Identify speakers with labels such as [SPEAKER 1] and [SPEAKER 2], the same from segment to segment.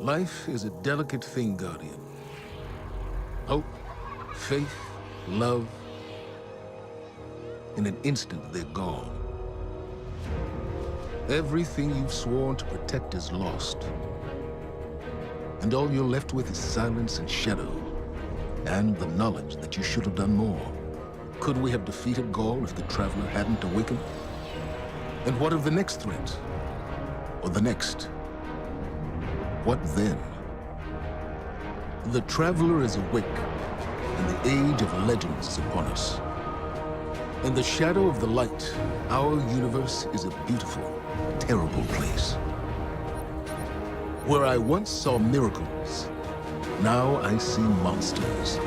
[SPEAKER 1] Life is a delicate thing, Guardian. Hope, faith, love. In an instant, they're gone. Everything you've sworn to protect is lost. And all you're left with is silence and shadow, and the knowledge that you should have done more. Could we have defeated Gaul if the Traveler hadn't awakened? And what of the next threat? Or the next? What then? The Traveler is awake, and the age of legends is upon us. In the shadow of the light, our universe is a beautiful, terrible place. Where I once saw miracles, now I see monsters.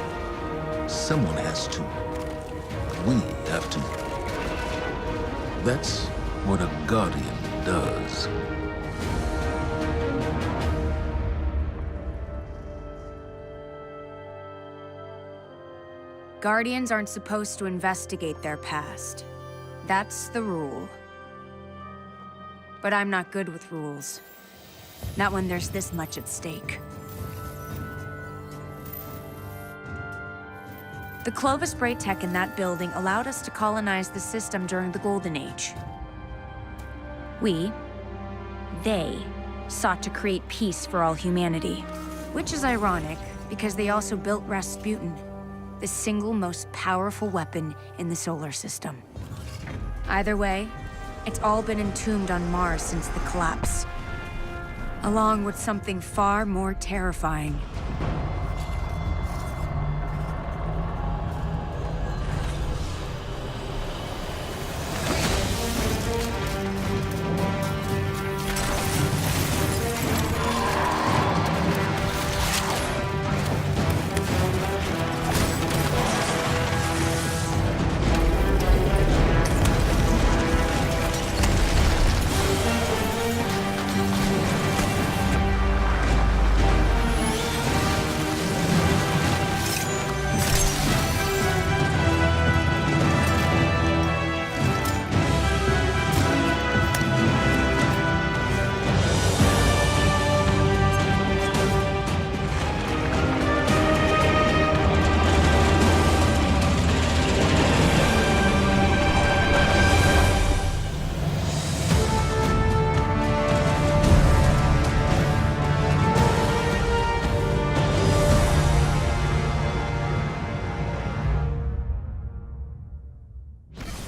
[SPEAKER 1] Someone has to. We have to. That's what a Guardian does.
[SPEAKER 2] Guardians aren't supposed to investigate their past. That's the rule. But I'm not good with rules. Not when there's this much at stake. The Clovis Bray tech in that building allowed us to colonize the system during the Golden Age. They, sought to create peace for all humanity. Which is ironic, because they also built Rasputin, the single most powerful weapon in the solar system. Either way, it's all been entombed on Mars since the collapse. Along with something far more terrifying.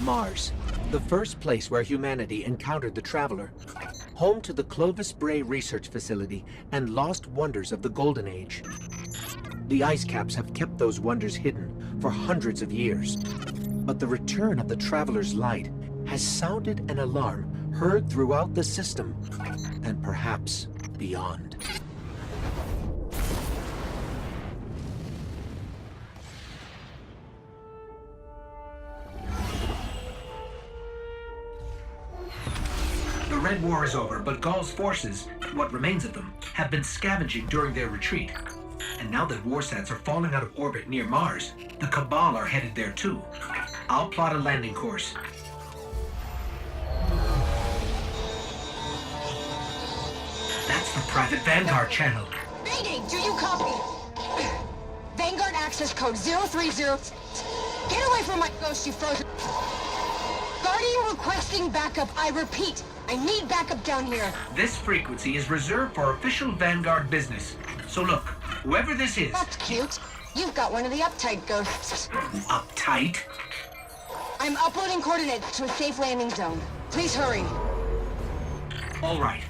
[SPEAKER 3] Mars, the first place where humanity encountered the Traveler. Home to the Clovis Bray research facility and lost wonders of the Golden Age. The ice caps have kept those wonders hidden for hundreds of years. But the return of the Traveler's light has sounded an alarm heard throughout the system, and perhaps beyond.
[SPEAKER 4] The Red War is over, but Gaul's forces, what remains of them, have been scavenging during their retreat. And now that warsats are falling out of orbit near Mars, the Cabal are headed there too. I'll plot a landing course. That's the private Vanguard channel.
[SPEAKER 5] Mayday, do you copy? Vanguard access code 030. Get away from my ghost, you frozen. Guardian requesting backup. I repeat, I need backup down here.
[SPEAKER 4] This frequency is reserved for official Vanguard business. So look, whoever this is...
[SPEAKER 5] That's cute. You've got one of the uptight ghosts.
[SPEAKER 4] Uptight?
[SPEAKER 5] I'm uploading coordinates to a safe landing zone. Please hurry.
[SPEAKER 4] All right,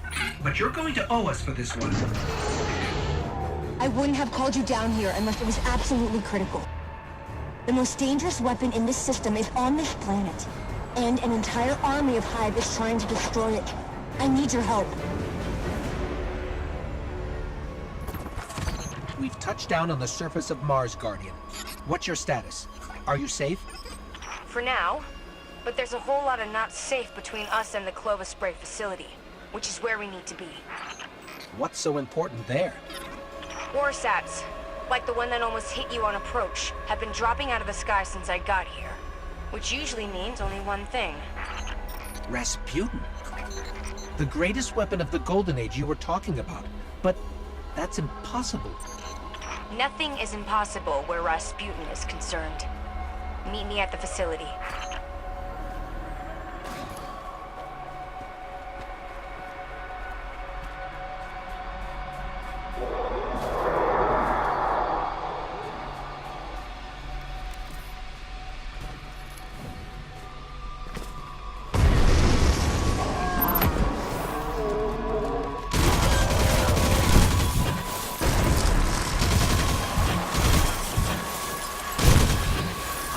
[SPEAKER 4] but you're going to owe us for this one.
[SPEAKER 5] I wouldn't have called you down here unless it was absolutely critical. The most dangerous weapon in this system is on this planet. And an entire army of Hive is trying to destroy it. I need your help.
[SPEAKER 3] We've touched down on the surface of Mars, Guardian. What's your status? Are you safe?
[SPEAKER 2] For now, but there's a whole lot of not safe between us and the Clovis Bray facility, which is where we need to be.
[SPEAKER 3] What's so important there?
[SPEAKER 2] Warsats, like the one that almost hit you on approach, have been dropping out of the sky since I got here. Which usually means only one thing.
[SPEAKER 3] Rasputin? The greatest weapon of the Golden Age you were talking about. But That's impossible.
[SPEAKER 2] Nothing is impossible where Rasputin is concerned. Meet me at the facility.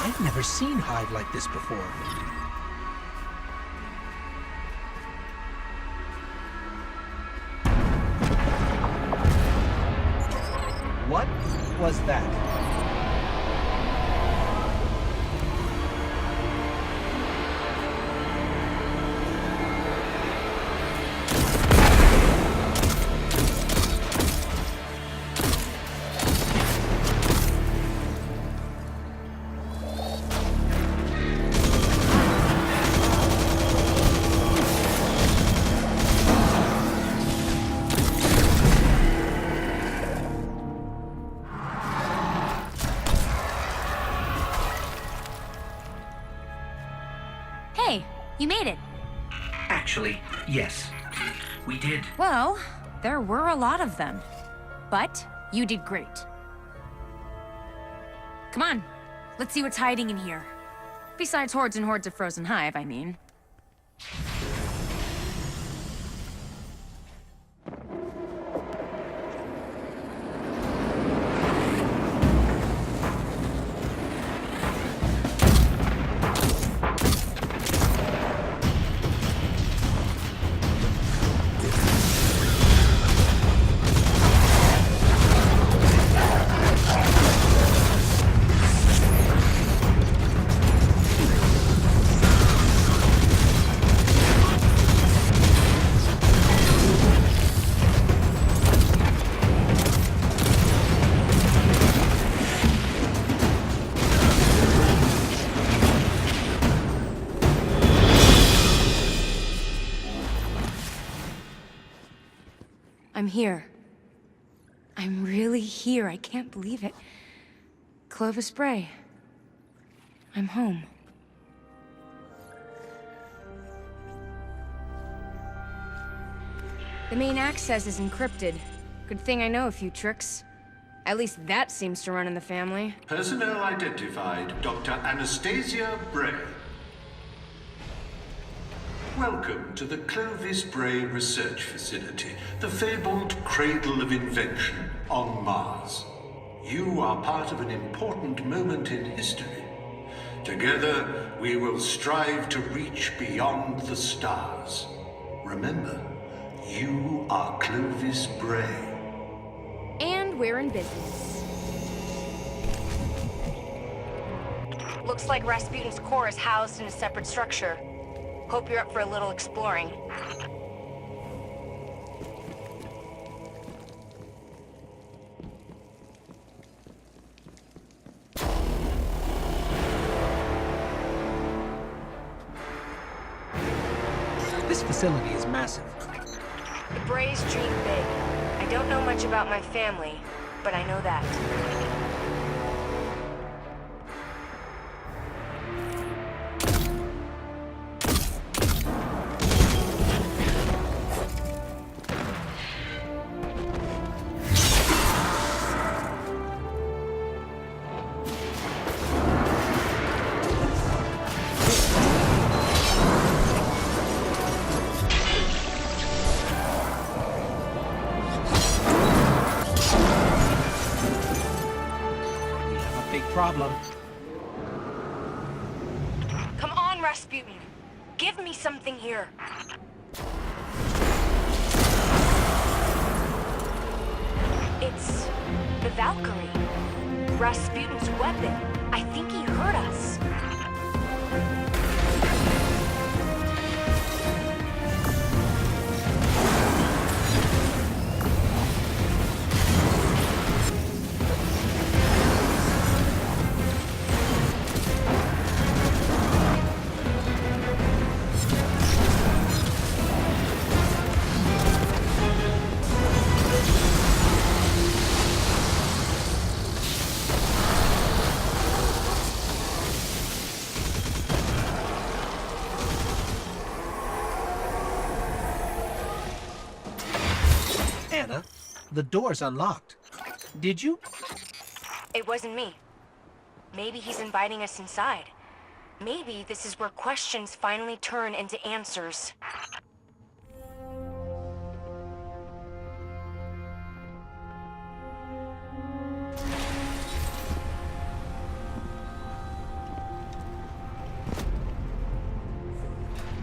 [SPEAKER 3] I've never seen Hive like this before. What was that?
[SPEAKER 2] Hey, you made it.
[SPEAKER 4] Actually, yes. We did.
[SPEAKER 2] Well, there were a lot of them. But you did great. Come on, let's see what's hiding in here. Besides hordes and hordes of frozen Hive, I mean. I'm here. I'm really here. I can't believe it. Clovis Bray. I'm home. The main access is encrypted. Good thing I know a few tricks. At least that seems to run in the family.
[SPEAKER 6] Personnel identified, Dr. Anastasia Bray. Welcome to the Clovis Bray Research Facility, the fabled cradle of invention on Mars. You are part of an important moment in history. Together, we will strive to reach beyond the stars. Remember, you are Clovis Bray.
[SPEAKER 2] And we're in business. Looks like Rasputin's core is housed in a separate structure. Hope you're up for a little exploring.
[SPEAKER 3] This facility is massive.
[SPEAKER 2] The Brays dream big. I don't know much about my family, but I know that.
[SPEAKER 3] Problem.
[SPEAKER 2] Come on, Rasputin. Give me something here. It's the Valkyrie. Rasputin's weapon. I think he heard us.
[SPEAKER 3] Anna, the door's unlocked. Did you?
[SPEAKER 2] It wasn't me. Maybe he's inviting us inside. Maybe this is where questions finally turn into answers.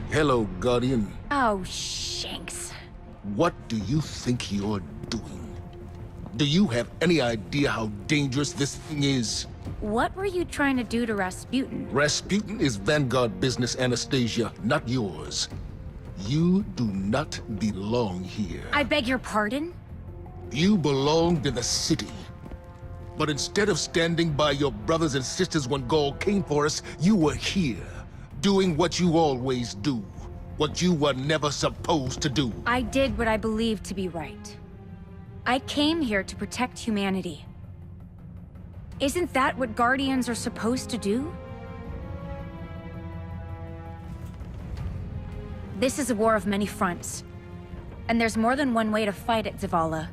[SPEAKER 1] Hello, Guardian.
[SPEAKER 2] Oh, Shanks.
[SPEAKER 1] What do you think you're doing? Do you have any idea how dangerous this thing is?
[SPEAKER 2] What were you trying to do to Rasputin?
[SPEAKER 1] Rasputin is Vanguard business, Anastasia, not yours. You do not belong here.
[SPEAKER 2] I beg your pardon?
[SPEAKER 1] You belonged in the city. But instead of standing by your brothers and sisters when Gaul came for us, you were here, doing what you always do. What you were never supposed to do.
[SPEAKER 2] I did what I believed to be right. I came here to protect humanity. Isn't that what Guardians are supposed to do? This is a war of many fronts. And there's more than one way to fight it, Zavala.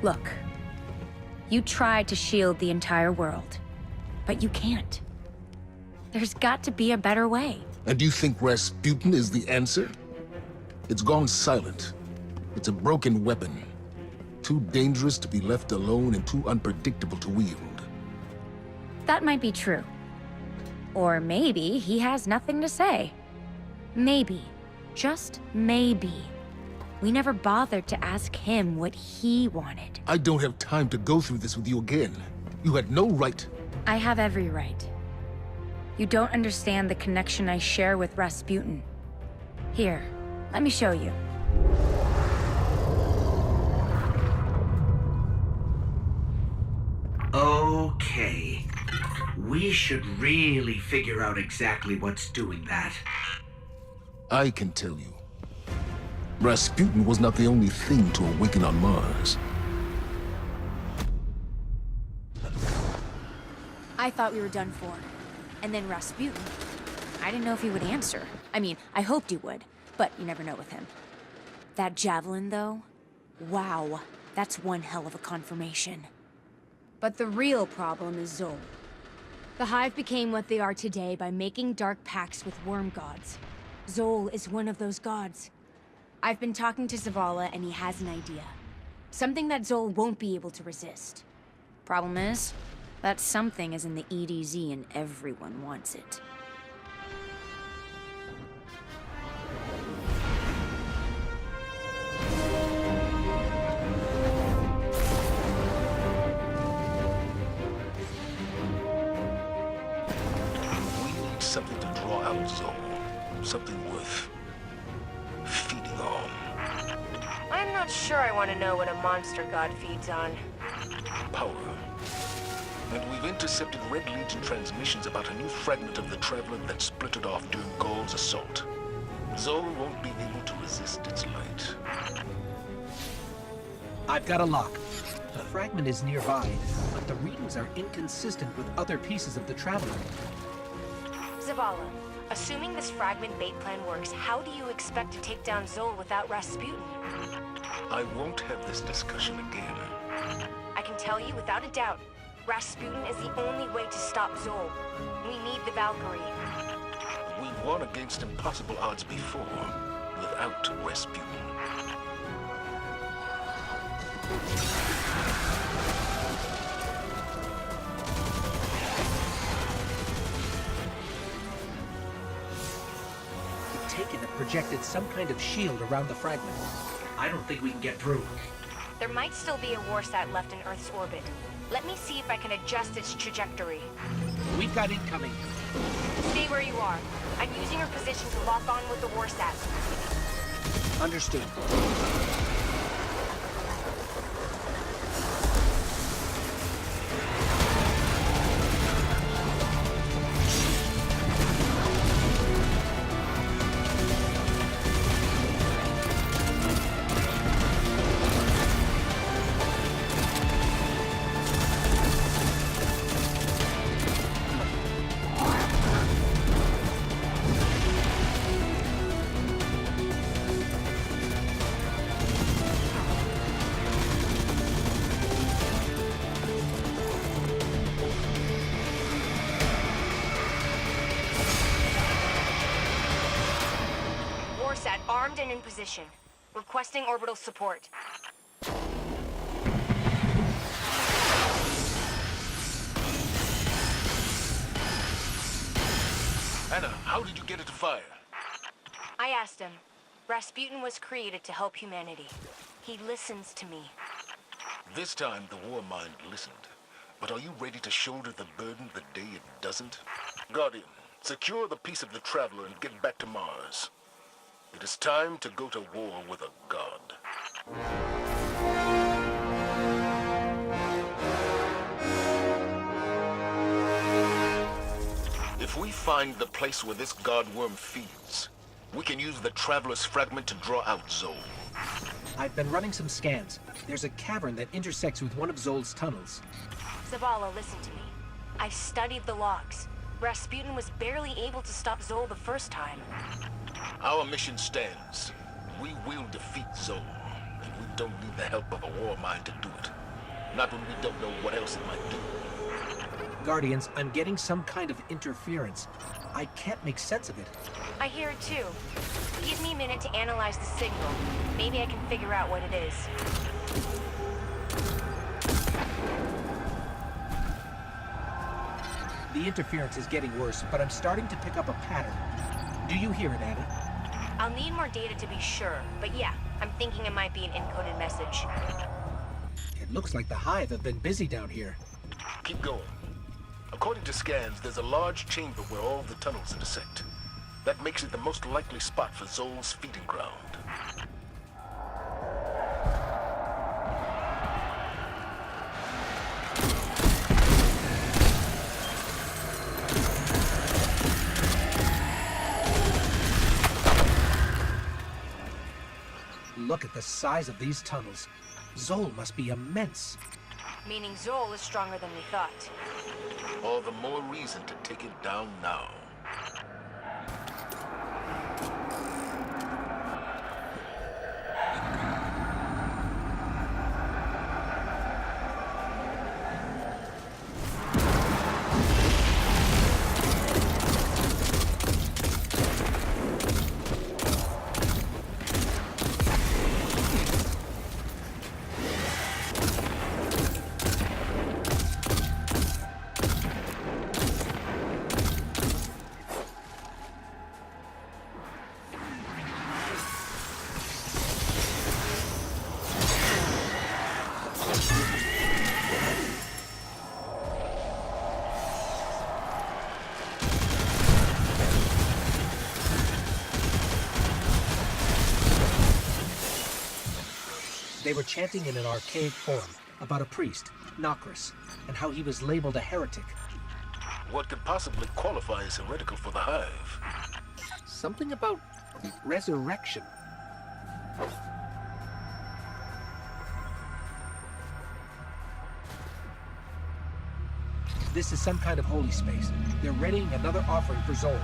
[SPEAKER 2] Look. You tried to shield the entire world. But you can't. There's got to be a better way.
[SPEAKER 1] And you think Rasputin is the answer? It's gone silent. It's a broken weapon. Too dangerous to be left alone and too unpredictable to wield.
[SPEAKER 2] That might be true. Or maybe he has nothing to say. Maybe. Just maybe. We never bothered to ask him what he wanted.
[SPEAKER 1] I don't have time to go through this with you again. You had no right.
[SPEAKER 2] I have every right. You don't understand the connection I share with Rasputin. Here, let me show you.
[SPEAKER 4] Okay. We should really figure out exactly what's doing that.
[SPEAKER 1] I can tell you. Rasputin was not the only thing to awaken on Mars.
[SPEAKER 2] I thought we were done for. And then Rasputin. I didn't know if he would answer. I mean, I hoped he would, but you never know with him. That javelin, though? Wow, that's one hell of a confirmation. But the real problem is Zol. The Hive became what they are today by making dark pacts with worm gods. Zol is one of those gods. I've been talking to Zavala, and he has an idea. Something that Zol won't be able to resist. Problem is, that something is in the EDZ and everyone wants it.
[SPEAKER 1] We need something to draw out Zol. Something worth feeding on.
[SPEAKER 2] I'm not sure I want to know what a monster god feeds on.
[SPEAKER 1] Power. And we've intercepted Red Legion transmissions about a new fragment of the Traveler that splintered off during Gaul's assault. Zol won't be able to resist its light.
[SPEAKER 3] I've got a lock. The fragment is nearby, but the readings are inconsistent with other pieces of the Traveler.
[SPEAKER 2] Zavala, assuming this fragment bait plan works, how do you expect to take down Zol without Rasputin?
[SPEAKER 1] I won't have this discussion again.
[SPEAKER 2] I can tell you without a doubt, Rasputin is the only way to stop Zol. We need the Valkyrie.
[SPEAKER 1] We've won against impossible odds before, without Rasputin.
[SPEAKER 3] The Taken have projected some kind of shield around the fragment.
[SPEAKER 4] I don't think we can get through.
[SPEAKER 2] There might still be a warsat left in Earth's orbit. Let me see if I can adjust its trajectory.
[SPEAKER 3] We've got incoming.
[SPEAKER 2] Stay where you are. I'm using your position to lock on with the warsat.
[SPEAKER 3] Understood.
[SPEAKER 2] Armed and in position. Requesting orbital support.
[SPEAKER 1] Anna, how did you get it to fire?
[SPEAKER 2] I asked him. Rasputin was created to help humanity. He listens to me.
[SPEAKER 1] This time, the WARMIND listened. But are you ready to shoulder the burden the day it doesn't? Guardian, secure the piece of the Traveler and get back to Mars. It is time to go to war with a god. If we find the place where this god worm feeds, we can use the Traveler's fragment to draw out Zol.
[SPEAKER 3] I've been running some scans. There's a cavern that intersects with one of Zol's tunnels.
[SPEAKER 2] Zavala, listen to me. I studied the logs. Rasputin was barely able to stop Zol the first time.
[SPEAKER 1] Our mission stands. We will defeat Zol, and we don't need the help of a WARMIND to do it. Not when we don't know what else it might do.
[SPEAKER 3] Guardians, I'm getting some kind of interference. I can't make sense of it.
[SPEAKER 2] I hear it too. Give me a minute to analyze the signal. Maybe I can figure out what it is.
[SPEAKER 3] The interference is getting worse, but I'm starting to pick up a pattern. Do you hear it, Anna?
[SPEAKER 2] I'll need more data to be sure, but yeah, I'm thinking it might be an encoded message.
[SPEAKER 3] It looks like the Hive have been busy down here.
[SPEAKER 1] Keep going. According to scans, there's a large chamber where all the tunnels intersect. That makes it the most likely spot for Zol's feeding ground.
[SPEAKER 3] Look at the size of these tunnels. Zol must be immense.
[SPEAKER 2] Meaning Zol is stronger than we thought.
[SPEAKER 1] All the more reason to take it down now.
[SPEAKER 3] They were chanting in an archaic form about a priest, Nokris, and how he was labeled a heretic.
[SPEAKER 1] What could possibly qualify as heretical for the Hive?
[SPEAKER 3] Something about resurrection. This is some kind of holy space. They're readying another offering for Zol.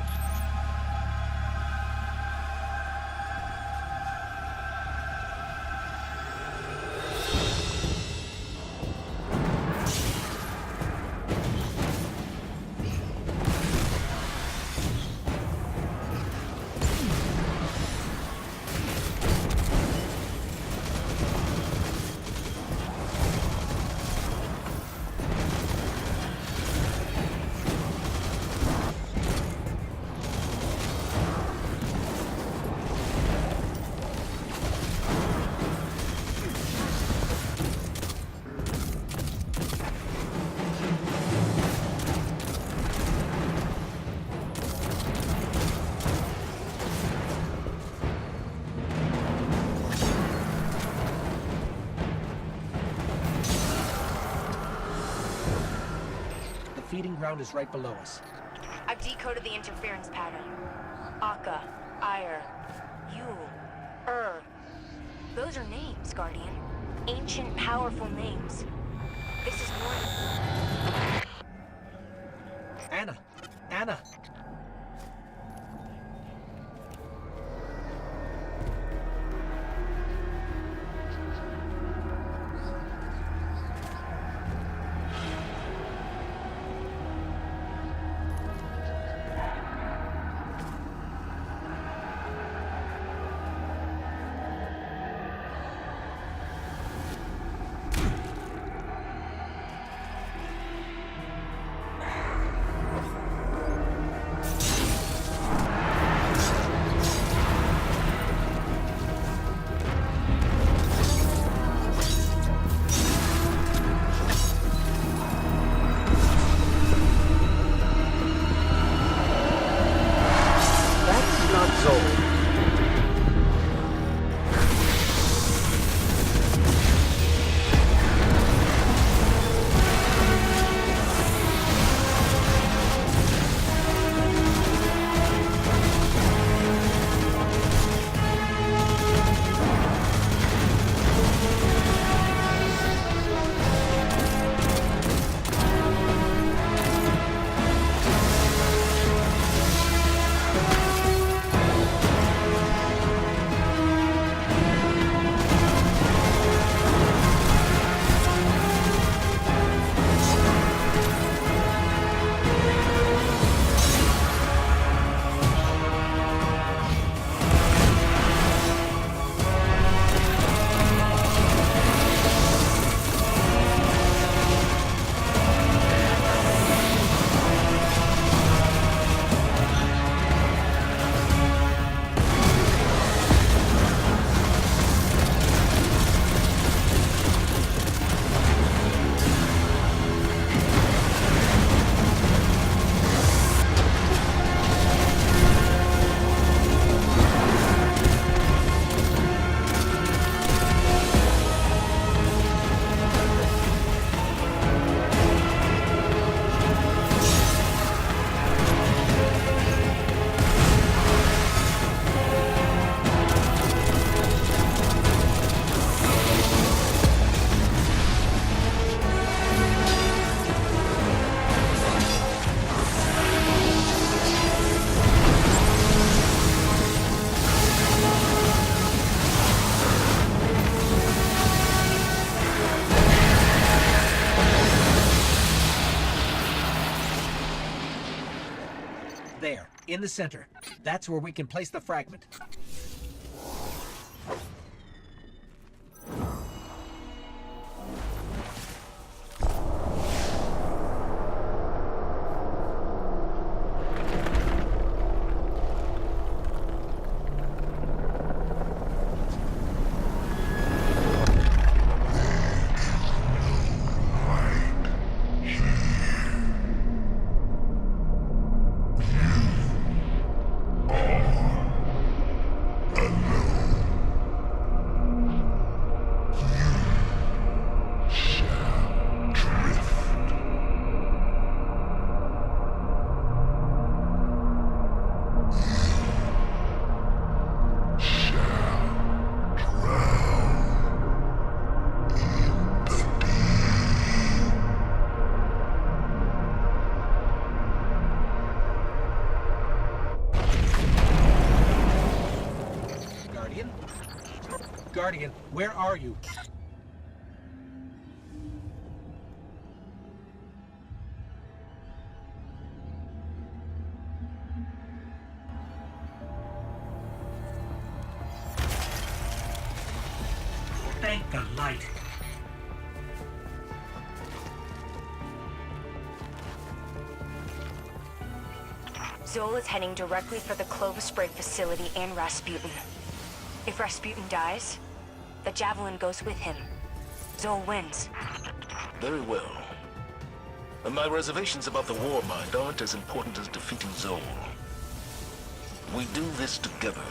[SPEAKER 3] The feeding ground is right below us.
[SPEAKER 2] I've decoded the interference pattern. Akka, Ire, Yule, Those are names, Guardian. Ancient, powerful names. This is more...
[SPEAKER 3] Anna! Anna! in the center. That's where we can place the fragment. Guardian, where are you?
[SPEAKER 4] Thank the light.
[SPEAKER 2] Zol is heading directly for the Clovis Bray facility and Rasputin. If Rasputin dies, the Javelin goes with him. Zol wins.
[SPEAKER 1] Very well. And my reservations about the Warmind aren't as important as defeating Zol. We do this together.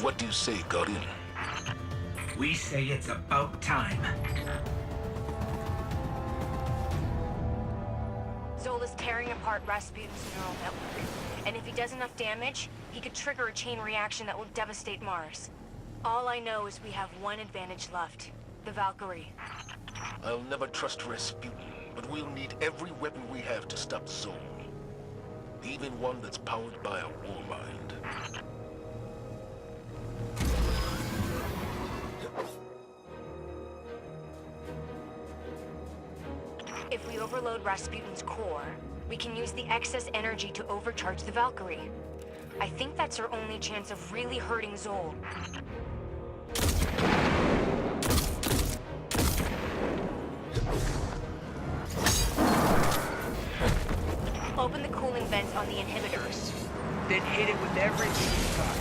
[SPEAKER 1] What do you say, Guardian?
[SPEAKER 4] We say it's about time.
[SPEAKER 2] Zol is tearing apart Rasputin's neural network. And if he does enough damage, he could trigger a chain reaction that will devastate Mars. All I know is we have one advantage left. The Valkyrie.
[SPEAKER 1] I'll never trust Rasputin, but we'll need every weapon we have to stop Zol. Even one that's powered by a Warmind.
[SPEAKER 2] If we overload Rasputin's core, we can use the excess energy to overcharge the Valkyrie. I think that's our only chance of really hurting Zol. Open the cooling vents on the inhibitors.
[SPEAKER 3] Then hit it with everything you've got.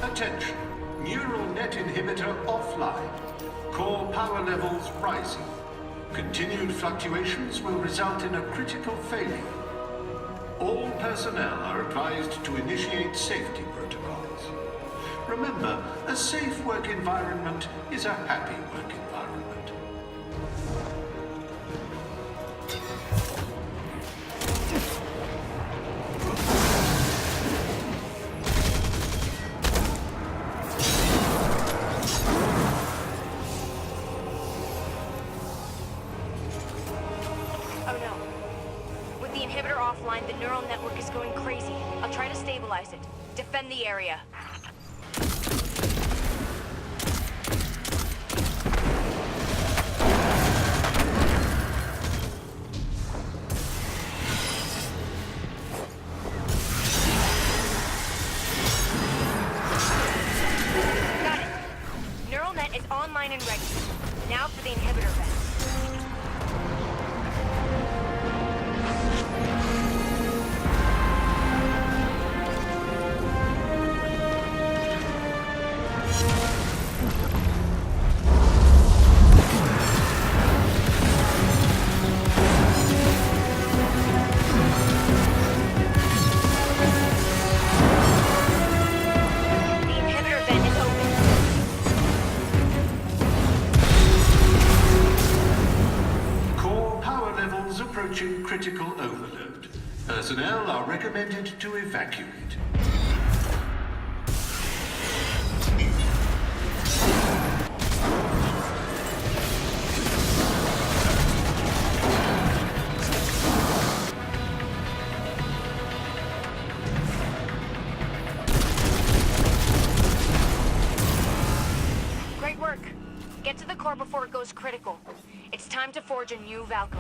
[SPEAKER 6] Attention. Neural net inhibitor offline. Core power levels rising. Continued fluctuations will result in a critical failure. All personnel are advised to initiate safety protocols. Remember, a safe work environment is a happy work environment.
[SPEAKER 2] Oh no. With the inhibitor offline, the neural network is going crazy. I'll try to stabilize it. Defend the area. Got it. Neural net is online and ready. Now for the inhibitor vent. The inhibitor vent is open.
[SPEAKER 6] Core power levels approaching critical overload. Personnel are recommended to evacuate.
[SPEAKER 2] is critical. It's time to forge a new Valkyrie.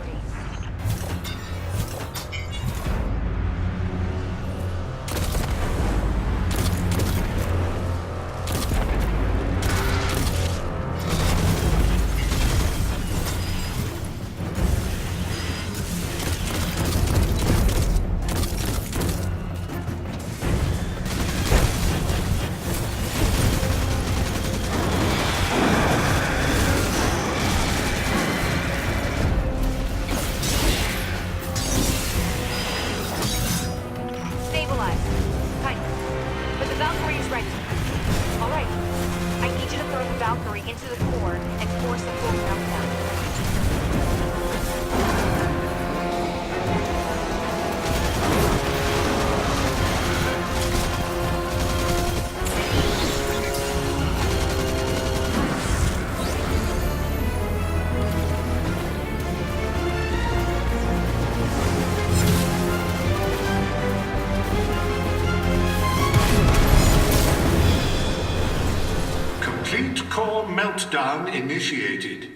[SPEAKER 6] Core meltdown initiated.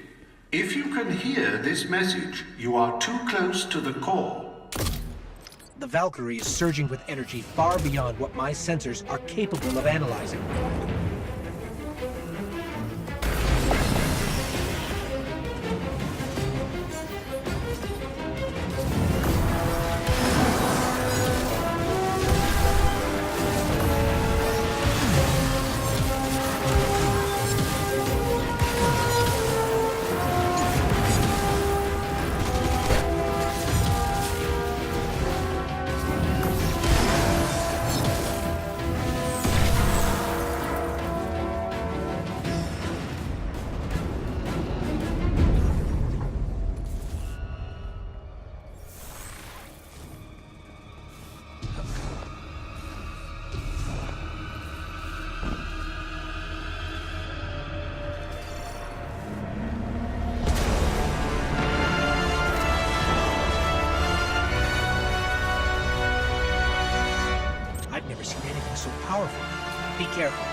[SPEAKER 6] If you can hear this message, you are too close to the core.
[SPEAKER 3] The Valkyrie is surging with energy far beyond what my sensors are capable of analyzing. Powerful. Be careful.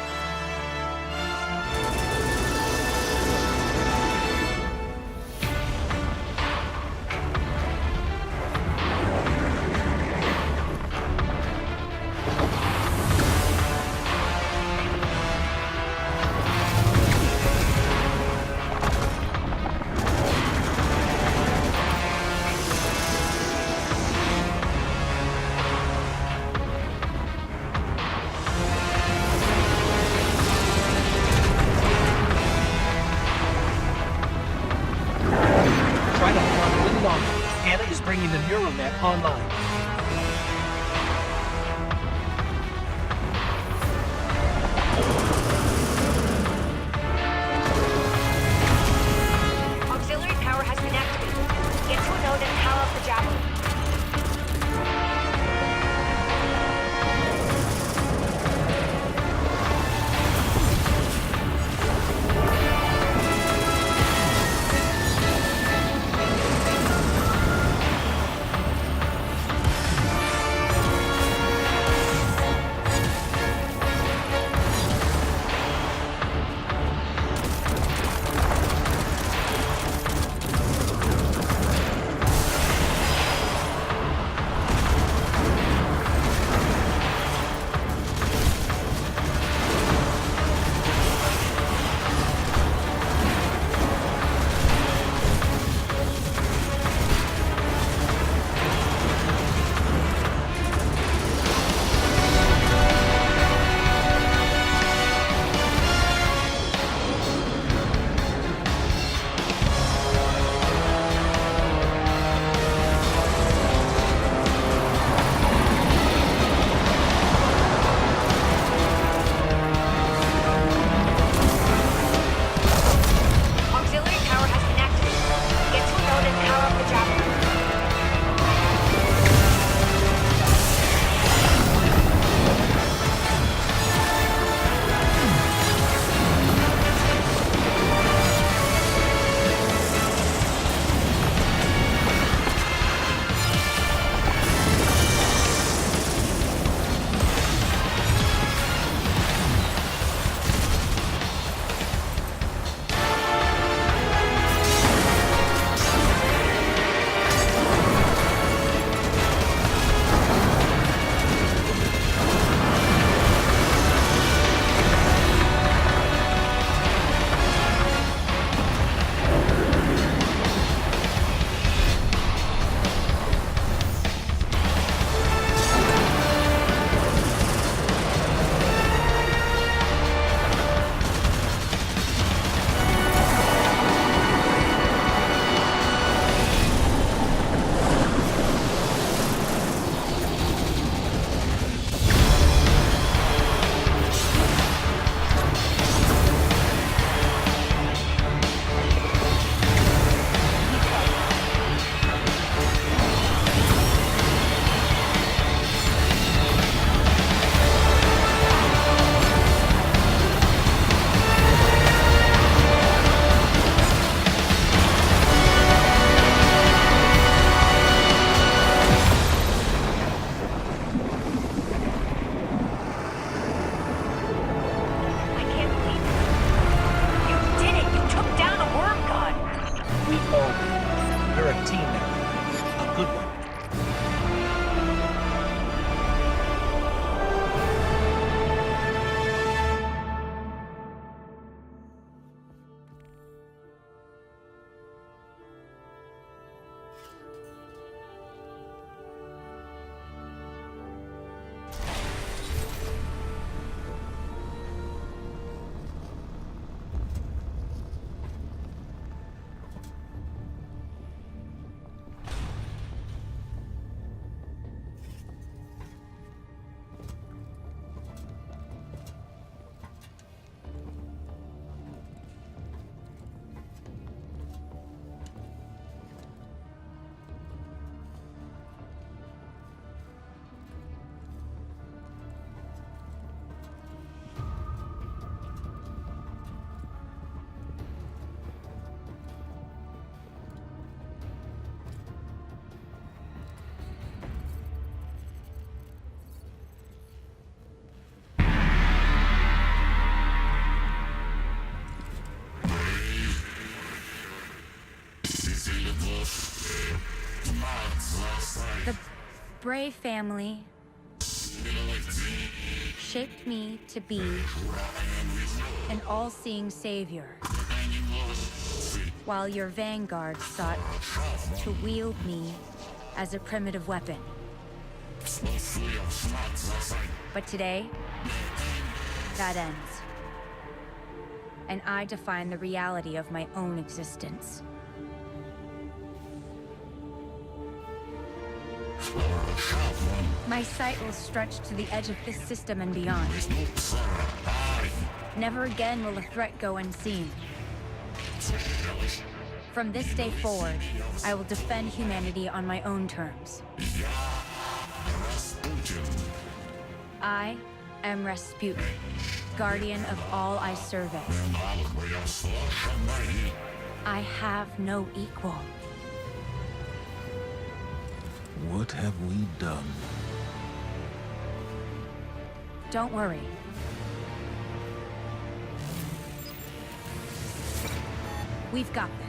[SPEAKER 3] Bringing the neural net online.
[SPEAKER 2] Auxiliary power has been activated. Get to a node and power up the javelin. The Bray family shaped me to be an all-seeing savior, while your vanguard sought to wield me as a primitive weapon. But today, that ends. And I define the reality of my own existence. My sight will stretch to the edge of this system and beyond. Never again will a threat go unseen. From this day forward, I will defend humanity on my own terms. I am Rasputin, guardian of all I survey. I have no equal.
[SPEAKER 1] What have we done?
[SPEAKER 2] Don't worry. We've got this.